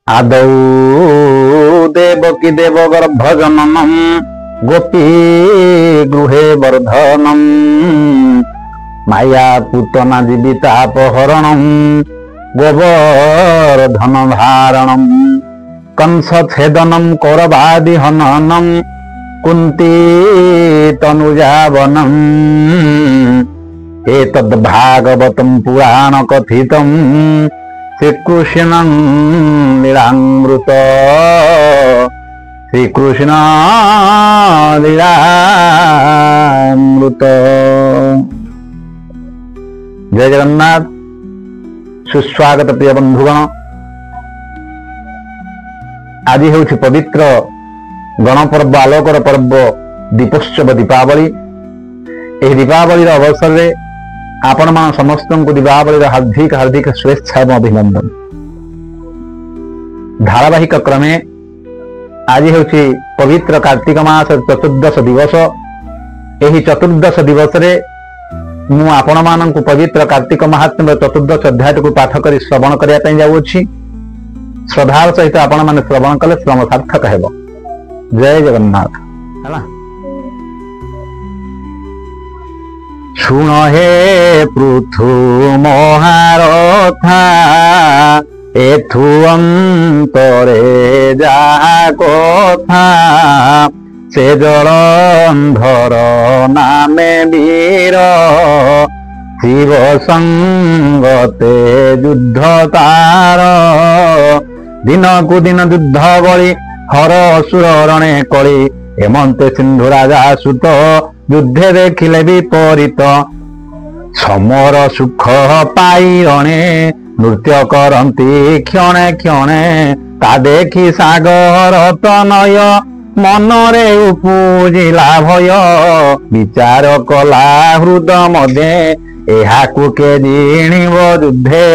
आदौ देवकी देव गर्भजननम गोपी गृहे वर्धनम माया पूतना जीवितापहरणम गोवर्धन धारणम कंस छेदनम कौरवादि हननम कुंती तनुजावनम एतद् भागवतम पुराण कथितम श्रीकृष्ण लीलामृत श्रीकृष्ण लीलामृत। जय जगन्नाथ। सुस्वागत प्रिय बंधुगण। आज हूँ पवित्र गणपर्व आलोकर पर्व दीपोत्सव दीपावली। यह दीपावली अवसर में आपण मान समस्त को दीपावली हार्दिक हार्दिक शुभेच्छा एवं अभिनंदन। धारावाहिक क्रमे आज हूँ पवित्र कार्तिक मास चतुर्दश दिवस। यही चतुर्दश दिवस रे मु आपण मान पवित्र कार्तिक महात्म्य चतुर्दश अध्याय को पाठ कर श्रवण करने जाऊँगी। श्रद्धार सहित आपण मैंने श्रवण कले श्रम सार्थक हेब। जय जगन्नाथ। है शुण हे पृथु महारथा एथु अंतरे जा कथा से जलंधर नामे वीर शिव संगते युद्ध तार दिन को दिन युद्ध बलि हर असुर रणे कली हेमंते सिंधु राजा सुत युद्धे देखिले विपरीत समर सुख पाई रणे नृत्य करती क्षणे क्षणे ता देखी सागर तनय मनरे उपजिला भय विचार कला हृद मध्य एहाकु के जिणिब युद्धे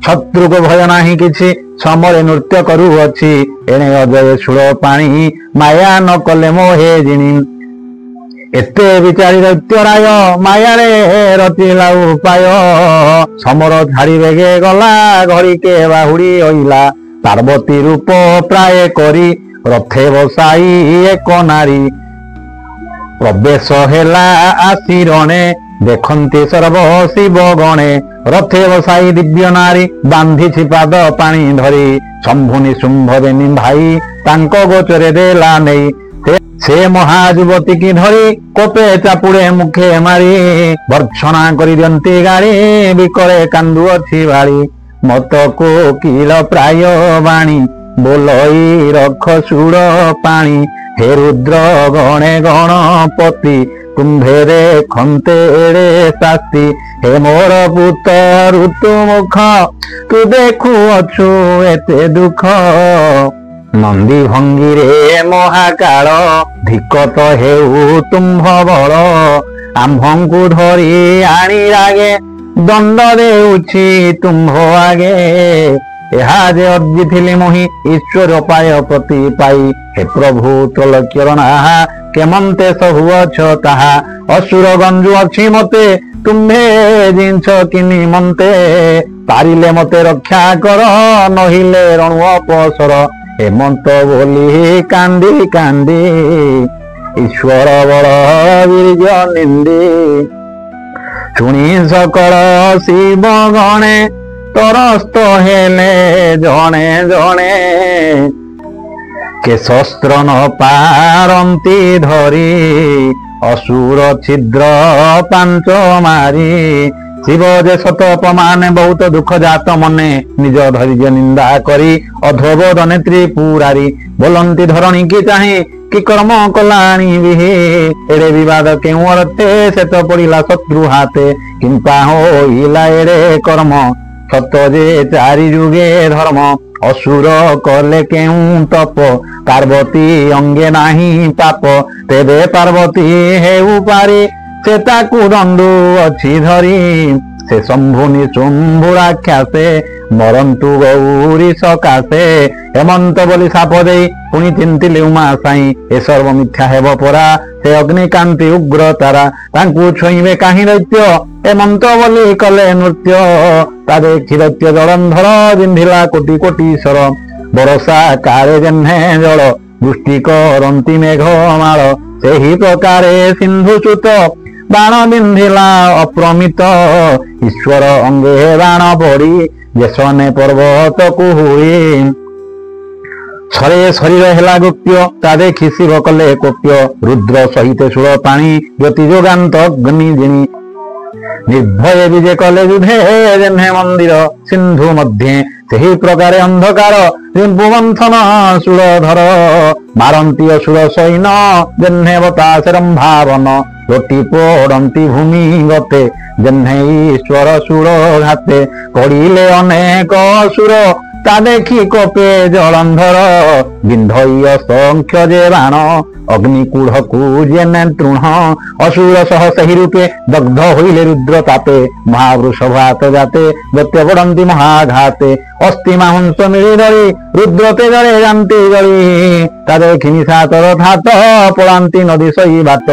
शत्रु को भय नाही किछि समरे नृत्य करूअछि एणे अजय सुर पाणी माया न कले मोहे जिणी एते विचारी दैत्यराय माया रे रचिला उपाय समर झाड़ी बेगे गला घड़ी के बाहुड़ी ओइला पार्वती रूप प्राय करी रथे बसाई एक नारी प्रवेश हेला आशीरणे देखंती सर्व शिव गणे रथे बसाई दिव्य नारी बांधी पाद पानी धरी शंभुनी शुंभ देनी भाई तांको गोचरे देला नहीं से महाजुवती की धरी कोपे चापुड़े मुखे मारी भर्त्सना करी दियंती गाड़ी बिकले कांदु अछि बाड़ी मत को किल प्राय बाणी बोलई रख सुड़ पानी हे रुद्र गणे गणपति कुंभे देखते एड़े शास्ति हे मोर पुत ऋतु मुख तू देखु अछु एते दुख नंदी भंगी रे महाकाल धिकत हेउ तुम्भ बल आम्भंकु धरी आनी रागे दंड देउछि तुम्भ आगे एहा जे अर्जिथिली मोहि ईश्वर पाय प्रति पाई हे प्रभु तोल चरण केमंते सहु अछ ताहा असुर गंजु अछि मते तुम्भे जिंस किनी मंते पारिले मते रक्षा कर नहिले रणु अपसर हेमंत बोली कांदी कांदी ईश्वर बड़ वीर्य निंदी शुणी सकल शिव गणे तरस्त हेले जणे जणे के शस्त्र न पारंती धरी असुर छिद्र पांच मारी शिव जे सत अपमान बहुत दुख जात मने निज धैर्य निंदा करी अधोबोध नेत्री पुरारी बोलंती धरणी की चाहे कि कर्म कलाणी विहे एड़े विवाद केउ अर्थे से तो पड़िला शत्रु हाथे किंपा होइला एड़े कर्म सत जे चारि जुगे धर्म असुर कले केउ तप पार्वती अंगे नाही पाप तेबे पार्वती हेउ पारी से ताकू दंडु अछि धरी से शंभुनी शुंभु राक्षसे मरंतु गौरी सकाशे हेमंत बोली साप दे पुणी चिंतिले उमा साई ए सर्व मिथ्या हेब परा से अग्निकांति उग्र तारा तांकु छुईबे काहि दैत्य हेमंत बोली कले नृत्य ता देखि दैत्य जलंधर बिंधिला कोटि कोटि सर ବରଷା କାଳେ ଯେହ୍ନେ ଜଳ ବୃଷ୍ଟି କରନ୍ତି ମେଘମାଳ ସେହି ପ୍ରକାରେ ସିନ୍ଧୁଚ୍ୟୁତ ବାଣ ବିନ୍ଧିଲା ଅପ୍ରମିତ ଈଶ୍ୱର ଅଙ୍ଗେ ବାଣ ପଡ଼ି ଯେସନେ ପର୍ବତକୁ ହୁଏ ସରେ ଶରୀର ହେଲା ଗୋପ୍ୟ ତା ଦେଖି ଶିବ କଲେ କୋପ୍ୟ ରୁଦ୍ର ସହିତ ସୁର ପାଣି ଜ୍ୟୋତି ଯୋଗାନ୍ତ ଅଗ୍ନି ଜିଣି ନିର୍ଭୟ ବିଜେ କଲେ ଯୁଧେ ଯେହ୍ନେ ମନ୍ଦିର ସିନ୍ଧୁ ମଧ୍ୟେ ସେହି ପ୍ରକାରେ ଅନ୍ଧକାର ରିମ୍ପୁମନ୍ଥନ ସୁରଧର ମାରନ୍ତି ଅସୁର ସୈନ ଯେହ୍ନେ ବତାସରମ୍ଭାବନ ଲୋଟି ପୋଡ଼ନ୍ତି ଭୂମି ଗତେ ଯେହ୍ନେ ଈଶ୍ୱର ସୁର ଘାତେ ପଡ଼ିଲେ ଅନେକ ଅସୁର ତା ଦେଖି କୋପେ ଜଳନ୍ଧର ବିନ୍ଧଇ ଅସଂଖ୍ୟ ଯେ ବାଣ ଅଗ୍ନି କୁଢ଼କୁ ଯେନେ ତୃଣ ଅସୁର ସହ ସେହି ରୂପେ ଦଗ୍ଧ ହୋଇଲେ ରୁଦ୍ର ତାପେ ମହାବୃଷ ଭାତ ଜାତେ ଦୈତ୍ୟ ପଡ଼ନ୍ତି ମହାଘାତେ ଅସ୍ଥି ମାଂସ ମିଳି ଦଳି ରୁଦ୍ର ତେଜରେ ଯାନ୍ତି ଜଳି ତା ଦେଖି ନିଶାଚର ଧାତ ପଳାନ୍ତି ନଦୀ ସଇ ବାଟ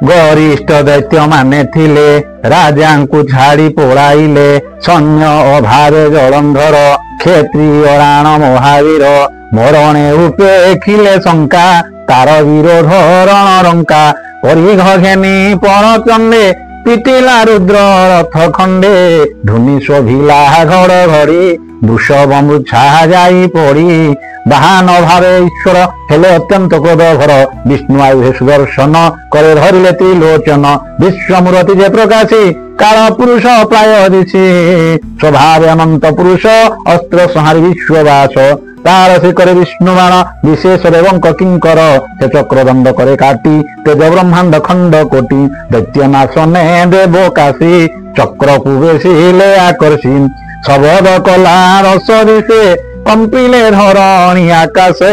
ଗରିଷ୍ଠ ଦୈତ୍ୟ ମାନେ ଥିଲେ ରାଜାଙ୍କୁ ଛାଡ଼ି ପଳାଇଲେ ସୈନ୍ୟ ଅଭାବେ ଜଳନ୍ଧର କ୍ଷତ୍ରିୟ ରାଣ ମହାବୀର ମରଣେ ଉପେଖିଲେ ଶଙ୍କା ତାର ବିରୋଧ ରଣରଙ୍କା ପରିଘ ଘେନି ପଣଚଣ୍ଡେ ପିଟିଲା ରୁଦ୍ର ରଥ ଖଣ୍ଡେ ଧୁନି ଶୋଭିଲା ଘଡ଼ଘଡ଼ି ବୃଷଭ ମୃଚ୍ଛା ଯାଇ ପଡ଼ି ବାହାନ ଭାବେ ଈଶ୍ୱର ହେଲେ ଅତ୍ୟନ୍ତ କ୍ରୋଧଭର ବିଷ୍ଣୁ ଆୟୁଧେ ସୁଦର୍ଶନ করে ଧରିଲେ ତ୍ରିଲୋଚନ ବିଶ୍ୱମୂରତି ଯେ ପ୍ରକାଶୀ କାଳ ପୁରୁଷ ପ୍ରାୟ ଦିଶି ସ୍ୱଭାବେ ଅନନ୍ତ ପୁରୁଷ ଅସ୍ତ୍ର ସଂହାରୀ ବିଶ୍ୱବାସ ତାର ଶିକରେ ବିଷ୍ଣୁ ବାଣ ବିଶେଷ ଦେବଙ୍କ କିଙ୍କର ସେ ଚକ୍ର ଦଣ୍ଡ করে କାଟି ତେଜ ବ୍ରହ୍ମାଣ୍ଡ ଖଣ୍ଡ କୋଟି ଦୈତ୍ୟ ନାଶନେ ଦେବ କାଶୀ ଚକ୍ରକୁ ବେଶିଲେ ଆକର୍ଷି ଶବଦ କଲା ରସ ଦିଶେ କମ୍ପିଲେ ଧରଣୀ ଆକାଶେ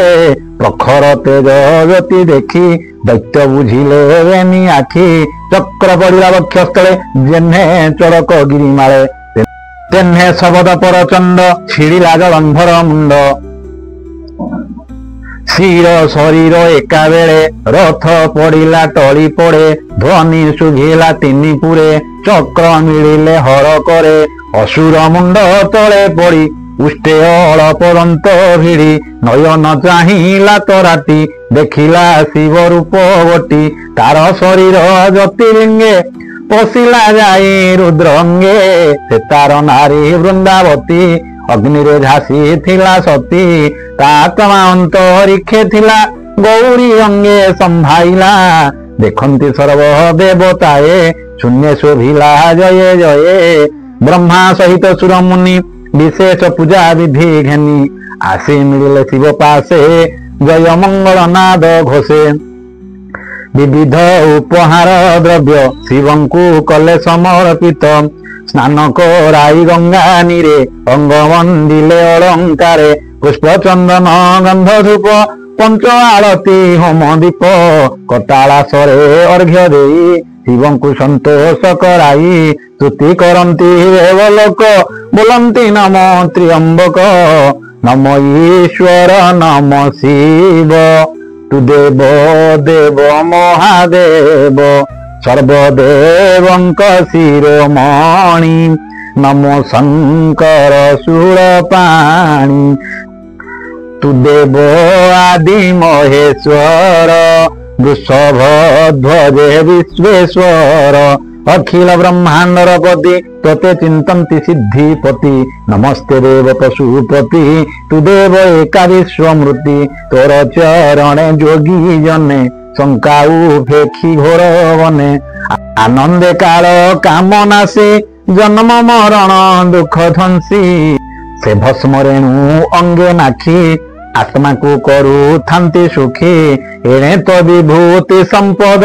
ପ୍ରଖର ତେଜ ଜ୍ୟୋତି ଦେଖି ଦୈତ୍ୟ ବୁଝିଲେ ବେନି ଆଖି ଚକ୍ର ପଡ଼ିଲା ବକ୍ଷସ୍ଥଳେ ଯେହ୍ନେ ଚଡ଼କ ଗିରିମାଳେ ତେହ୍ନେ ଶବଦ ପରଚଣ୍ଡ ଛିଡ଼ିଲା ଜଳନ୍ଧର ମୁଣ୍ଡ ଶିର ଶରୀର ଏକାବେଳେ ରଥ ପଡ଼ିଲା ଟଳି ପଡ଼େ ଧ୍ୱନି ଶୁଭିଲା ତିନି ପୁରେ ଚକ୍ର ମିଳିଲେ ହର କରେ ଅସୁର ମୁଣ୍ଡ ତଳେ ପଡ଼ି ଉଷ୍ଟେ ଅଳପ ଦନ୍ତ ଭିଡ଼ି ନୟନ ଚାହିଁଲା ତରାଟି ଦେଖିଲା ଶିବ ରୂପ ବଟି ତାର ଶରୀର ଜ୍ୟୋତିର୍ଲିଙ୍ଗେ ପଶିଲା ଯାଇ ରୁଦ୍ରଙ୍ଗେ ସେ ତାର ନାରୀ ବୃନ୍ଦାବତୀ ଅଗ୍ନିରେ ଝାସି ଥିଲା ସତୀ ତା ଆତ୍ମା ଅନ୍ତରିକ୍ଷେ ଥିଲା ଗୌରୀ ଅଙ୍ଗେ ସମ୍ଭାଇଲା ଦେଖନ୍ତି ସର୍ବ ଦେବତାଏ ଶୂନ୍ୟ ଶୋଭିଲା ଜୟ ଜୟ ବ୍ରହ୍ମା ସହିତ ସୁରମୁନି ବିଶେଷ ପୂଜା ବିଧି ଘେନି ଆସି ମିଳିଲେ ଶିବ ପାଶେ ଜୟ ମଙ୍ଗଳ ନାଦ ଘୋଷେ ବିବିଧ ଉପହାର ଦ୍ରବ୍ୟ ଶିବଙ୍କୁ କଲେ ସମର୍ପିତ ସ୍ନାନ କରାଇ ଗଙ୍ଗା ନୀରେ ଅଙ୍ଗ ମଣ୍ଡିଲେ ଅଳଙ୍କାରେ ପୁଷ୍ପ ଚନ୍ଦନ ଗନ୍ଧ ଧୂପ ପଞ୍ଚ ଆଳତି ହୋମ ଦୀପ କଟାଳାସରେ ଅର୍ଘ୍ୟ ଦେଇ ଶିବଙ୍କୁ ସନ୍ତୋଷ କରାଇ ସ୍ତୁତି କରନ୍ତି ଦେବଲୋକ ବୋଲନ୍ତି ନମ ତ୍ରିୟମ୍ବକ ନମ ଈଶ୍ୱର ନମ ଶିବ ତୁ ଦେବ ଦେବ ମହାଦେବ ସର୍ବଦେବଙ୍କ ଶିରୋମଣି ନମୋ ଶଙ୍କର ଶୂଳପାଣି ତୁ ଦେବ ଆଦି ମହେଶ୍ୱର ବୃଷଭ ଧ୍ୱଜେ ବିଶ୍ବେଶ୍ୱର ଅଖିଳ ବ୍ରହ୍ମାଣ୍ଡର ପତି ତୋତେ ଚିନ୍ତନ୍ତି ସିଦ୍ଧିପତି ନମସ୍ତେ ଦେବ ପଶୁପତି ତୁ ଦେବ ଏକା ବିଶ୍ୱମୃତି ତୋର ଚରଣେ ଯୋଗୀ ଜନେ ଶଙ୍କା ଉପେକ୍ଷି ଘୋର ବନେ ଆନନ୍ଦେ କାଳ କାମନାସୀ ଜନ୍ମ ମରଣ ଦୁଃଖ ଧ୍ୱଂସୀ ସେ ଭସ୍ମ ରେଣୁ ଅଙ୍ଗେ ନାଖି ଆତ୍ମାକୁ କରୁଥାନ୍ତି ସୁଖୀ ଏଣେ ତ ବିଭୂତି ସମ୍ପଦ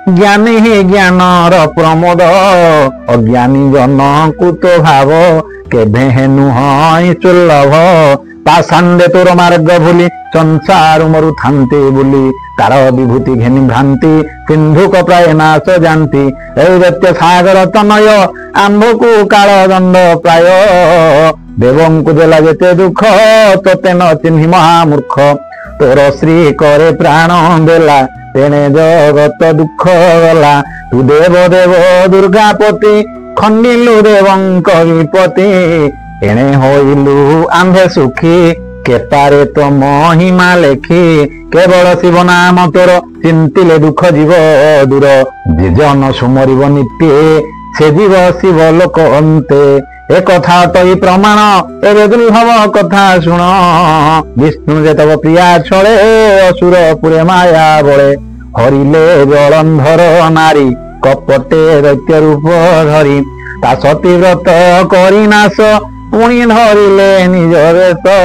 ଜ୍ଞାନୀ ହିଁ ଜ୍ଞାନର ପ୍ରମୋଦ ଅଜ୍ଞାନୀ ଜନକୁ ତ ଭାବ କେବେ ନୁହଁ ସୁଲଭ ପାଷାଣ୍ଡେ ତୋର ମାର୍ଗ ଭୁଲି ସଂସାର ମରୁଥାନ୍ତି ବୋଲି ତାର ବିଭୂତି ଘେନି ଭ୍ରାନ୍ତି ସିନ୍ଧୁକ ପ୍ରାୟ ନାଶ ଯାନ୍ତି ଏ ଦୈତ୍ୟ ସାଗର ତନୟ ଆମ୍ଭକୁ କାଳ ଦଣ୍ଡ ପ୍ରାୟ ଦେବଙ୍କୁ ଦେଲା ଯେତେ ଦୁଃଖ ତୋତେ ନ ଚିହ୍ନି ମହାମୂର୍ଖ ତୋର ଶ୍ରୀ କରେ ପ୍ରାଣ ଦେଲା ତେଣେ ଜଗତ ଦୁଃଖ ଗଲା ତୁ ଦେବ ଦେବ ଦୁର୍ଗାପତି ଖଣ୍ଡିଲୁ ଦେବଙ୍କ ବିପତି ଏଣେ ହୋଇଲୁ ଆମ୍ଭେ ସୁଖୀ କେପାରେ ତ ମହିମା ଲେଖି କେବଳ ଶିବ ନାମ ତୋର ଚିନ୍ତିଲେ ଦୁଃଖ ଯିବ ଦୂର ଯେ ଜନ ସୁମରିବ ନିତ୍ୟେ ସେ ଯିବ ଶିବ ଲୋକ ଅନ୍ତେ ଏ କଥା ତଇ ପ୍ରମାଣ ଏବେ ଦୁର୍ଲଭ କଥା ଶୁଣ ବିଷ୍ଣୁ ଯେତକ ପ୍ରିୟା ଛଳେ ଅସୁର ପୁରେ ମାୟା ବଳେ ହରିଲେ ଜଳନ୍ଧର ନାରୀ କପଟେ ଦୈତ୍ୟ ରୂପ ଧରି ତା ସତୀବ୍ରତ କରି ନାଶ ପୁଣି ଧରିଲେ ନିଜ ବେଶ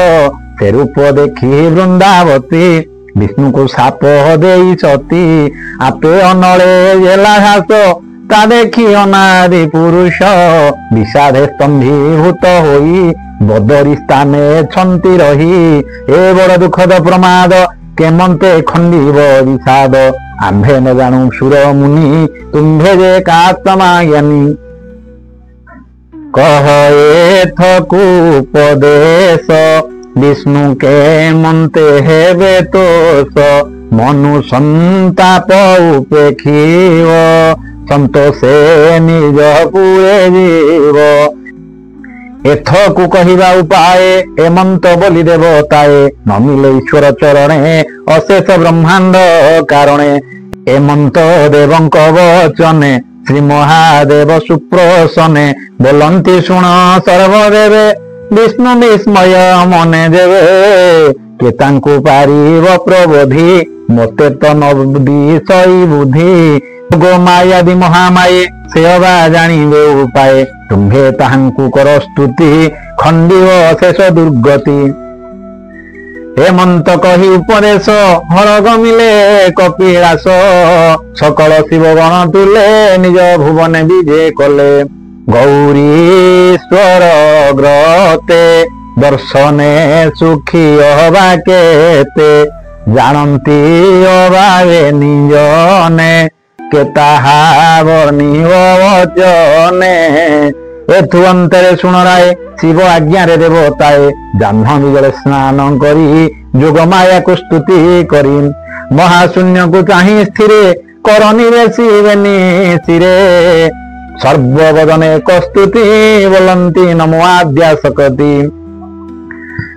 ସେ ରୂପ ଦେଖି ବୃନ୍ଦାବତୀ ବିଷ୍ଣୁକୁ ସାପ ଦେଇ ସତୀ ଆପେ ଅନଳେ ଜେଲା ଘାସ ତା ଦେଖି ଅନାଦି ପୁରୁଷ ବିଷାଦେ ସ୍ତମ୍ଭୀଭୂତ ହୋଇ ବଦରି ସ୍ଥାନେ ଛନ୍ତି ରହି ଏ ବଡ଼ ଦୁଃଖଦ ପ୍ରମାଦ କେମନ୍ତେ ଖଣ୍ଡିବ ବିଷାଦ ଆମ୍ଭେ ନ ଜାଣୁ ସୁର ମୁନି ତୁମ୍ଭେ ଯେ କାତମା ଜ୍ଞାନୀ କହ ଏଥକୁ ଉପଦେଶ ବିଷ୍ଣୁ କେମନ୍ତେ ହେବେ ତୋଷ ମନୁ ସନ୍ତାପ ଉପେକ୍ଷିବ ସନ୍ତୋଷେ ନିଜ ପୁରେ ଯିବ ଏଥକୁ କହିବା ଉପାୟ ଏମନ୍ତ ବୋଲି ଦେବତାଏ ନ ମିଳେ ଈଶ୍ୱର ଚରଣେ ଅଶେଷ ବ୍ରହ୍ମାଣ୍ଡ କାରଣେ ଏମନ୍ତ ଦେବଙ୍କ ବଚନେ ଶ୍ରୀ ମହାଦେବ ସୁପ୍ରସନେ ବୋଲନ୍ତି ଶୁଣ ସର୍ବଦେବେ ବିଷ୍ଣୁ ବିସ୍ମୟ ମନେ ଦେବେ କେ ତାଙ୍କୁ ପାରିବ ପ୍ରବୋଧି ମତେ ତ ନଦିଶଇ ବୁଦ୍ଧି ଗୋମାୟାଦି ମହାମାୟେ ସେ ଅବା ଜାଣିବେ ଉପାୟ ତୁମ୍ଭେ ତାହାଙ୍କୁ କର ସ୍ତୁତି ଖଣ୍ଡିବ ଶେଷ ଦୁର୍ଗତି ହେମନ୍ତ କହି ଉପଦେଶ ହର ଗମିଲେ କପିଳାସ ସକଳ ଶିବ ଗଣ ତୁଲେ ନିଜ ଭୁବନେ ବିଜେ କଲେ ଗୌରୀଶ୍ୱର ଗ୍ରତେ ଦର୍ଶନେ ସୁଖୀ ହବା କେତେ ଜାଣନ୍ତି ଅବାବେ ନିଜନେ କେ ତାହା ବର୍ଣ୍ଣିବ ବଚନେ ଏଥୁ ଅନ୍ତରେ ଶୁଣରାଏ ଶିବ ଆଜ୍ଞାରେ ଦେବତାଏ ଜାହ୍ନବୀ ଜଳେ ସ୍ନାନ କରି ଯୋଗ ମାୟାକୁ ସ୍ତୁତି କରି ମହାଶୂନ୍ୟକୁ ଚାହିଁ ସ୍ଥିରେ କରନିରେ ଶିବେନି ଶିରେ ସର୍ବବଦନେ ଏକ ସ୍ତୁତି ବୋଲନ୍ତି ନମୋ ଆଦ୍ୟାସକତି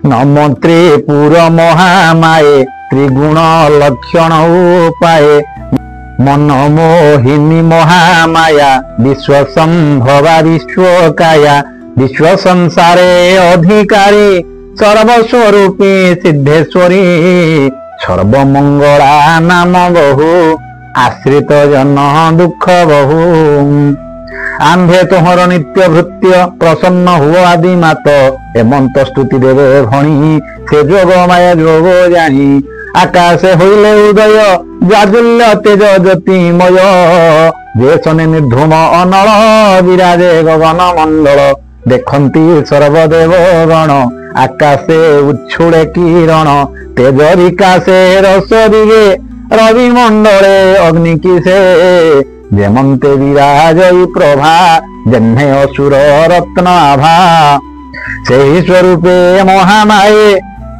ନମ ତ୍ରିପୁର ମହାମାୟେ ତ୍ରିଗୁଣ ଲକ୍ଷଣ ଉପାଏ ମନମୋହିନୀ ମହାମାୟା ବିଶ୍ୱସମ୍ଭବା ବିଶ୍ୱକାୟା ବିଶ୍ୱ ସଂସାରେ ଅଧିକାରୀ ସର୍ବସ୍ୱରୂପୀ ସିଦ୍ଧେଶ୍ୱରୀ ସର୍ବମଙ୍ଗଳା ନାମ ବହୁ ଆଶ୍ରିତ ଜନ ଦୁଃଖ ବହୁ ଆମ୍ଭେ ତୁମର ନିତ୍ୟ ଭୃତ୍ୟ ପ୍ରସନ୍ନ ହୁଅ ଆଦି ମାତ ଏମନ୍ତ ସ୍ତୁତି ଦେବେ ଭଣୀ ସେ ଯୋଗ ମାୟା ଯୋଗ ଜାଣି ଆକାଶେ ହୋଇଲେ ଉଦୟ ଜାଜୁଲ୍ୟ ତେଜ ଜ୍ୟୋତିମୟ ଯେ ଶନି ନିର୍ଧୂମ ଅନଳ ବିରାଜେ ଗଗନ ମଣ୍ଡଳ ଦେଖନ୍ତି ସର୍ବଦେବ ଗଣ ଆକାଶେ ଉଚ୍ଛୁଳେ କିରଣ ତେଜ ବିକାଶେ ରସ ଦିଗେ ରବି ମଣ୍ଡଳେ ଅଗ୍ନି କିସେ ଯେମନ୍ତେ ବିରାଜଇ ପ୍ରଭା ଜହ୍ନେ ଅସୁର ରତ୍ନ ଆଭା ସେହି ସ୍ୱରୂପେ ମହାମାୟେ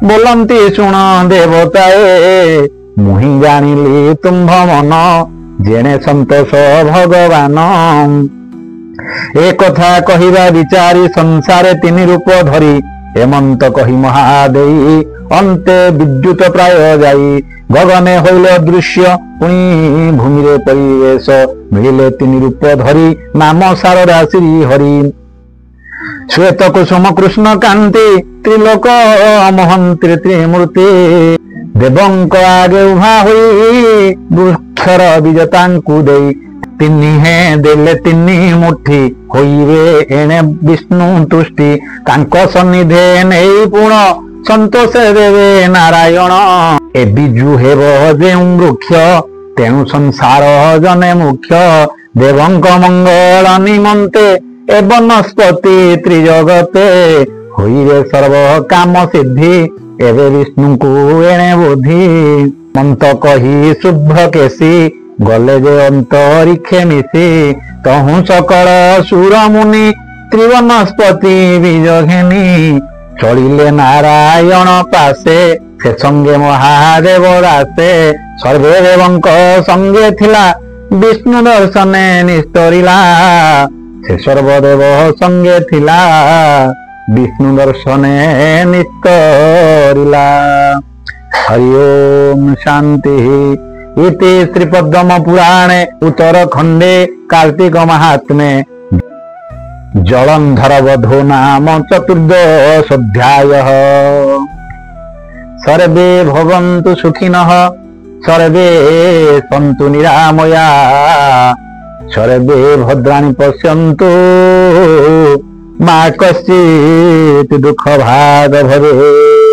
ବୋଲନ୍ତି ଶୁଣ ଦେବତାଏ ମୁହିଁ ଜାଣିଲି ତୁମ୍ଭ ମନ ଜେଣେ ସନ୍ତୋଷ ଭଗବାନ ଏ କଥା କହିବା ବିଚାରି ସଂସାରେ ତିନି ରୂପ ଧରି ହେମନ୍ତ କହି ମହାଦେଇ ଅନ୍ତେ ବିଦ୍ୟୁତ ପ୍ରାୟ ଯାଇ ଗଗନେ ହୋଇଲେ ଅଦୃଶ୍ୟ ପୁଣି ଭୂମିରେ ପରିବେଶ ମିଳିଲେ ତିନି ରୂପ ଧରି ନାମ ସାରଦା ଶ୍ରୀ ହରି ଶ୍ଵେତ କୁସୁମ କୃଷ୍ଣ କାନ୍ତି ତ୍ରିଲୋକ ମହନ୍ତ୍ରୀ ତ୍ରିମୂର୍ତ୍ତି ଦେବଙ୍କ ଆଗେ ଉଭା ହୋଇ ବୃକ୍ଷର ବୀଜ ତାଙ୍କୁ ଦେଇ ତିନି ହେ ଦେଲେ ତିନି ମୁଠି ହୋଇବେ ଏଣେ ବିଷ୍ଣୁ ତୁଷ୍ଟି ତାଙ୍କ ସନ୍ନିଧେ ନେଇ ପୁଣ ସନ୍ତୋଷ ଦେବେ ନାରାୟଣ ଏ ବିଜୁ ହେବ ଯେଉଁ ବୃକ୍ଷ ତେଣୁ ସଂସାର ଜନେ ମୁଖ୍ୟ ଦେବଙ୍କ ମଙ୍ଗଳ ନିମନ୍ତେ ଏ ବନସ୍ପତି ତ୍ରିଜଗତେ ହୋଇରେ ସର୍ବ କାମ ସିଦ୍ଧି ଏବେ ବିଷ୍ଣୁଙ୍କୁ ଏଣେ ବୁଦ୍ଧି ମନ୍ତ କହି ଶୁଭ୍ର କେଶୀ ଗଲେ ଯେ ଅନ୍ତରିକ୍ଷେ ମିଶି ତହୁଁ ସକଳ ସୁର ମୁନି ତ୍ରିବନସ୍ପତି ବୀଜ ଘେନି ଚଳିଲେ ନାରାୟଣ ପାଶେ ସେ ସଙ୍ଗେ ମହାଦେବ ଦାସେ ସର୍ବେ ଦେବଙ୍କ ସଙ୍ଗେ ଥିଲା ବିଷ୍ଣୁ ଦର୍ଶନେ ନିସ୍ତରିଲା ସେ ସର୍ବଦେବ ସଙ୍ଗେ ଥିଲା विष्णु दर्शने निस्तरिला। हरि ओम शांति। इति श्रीपद्म पुराणे उत्तरखंडे कार्तिक महात्म्ये जलंधर वधो नाम चतुर्दशोऽध्यायः। सर्वे भवन्तु सुखिनः, सर्वे सन्तु निरामया, सर्वे भद्राणि पश्यन्तु, मा कश्चित् दुःखभाग् भवेत्।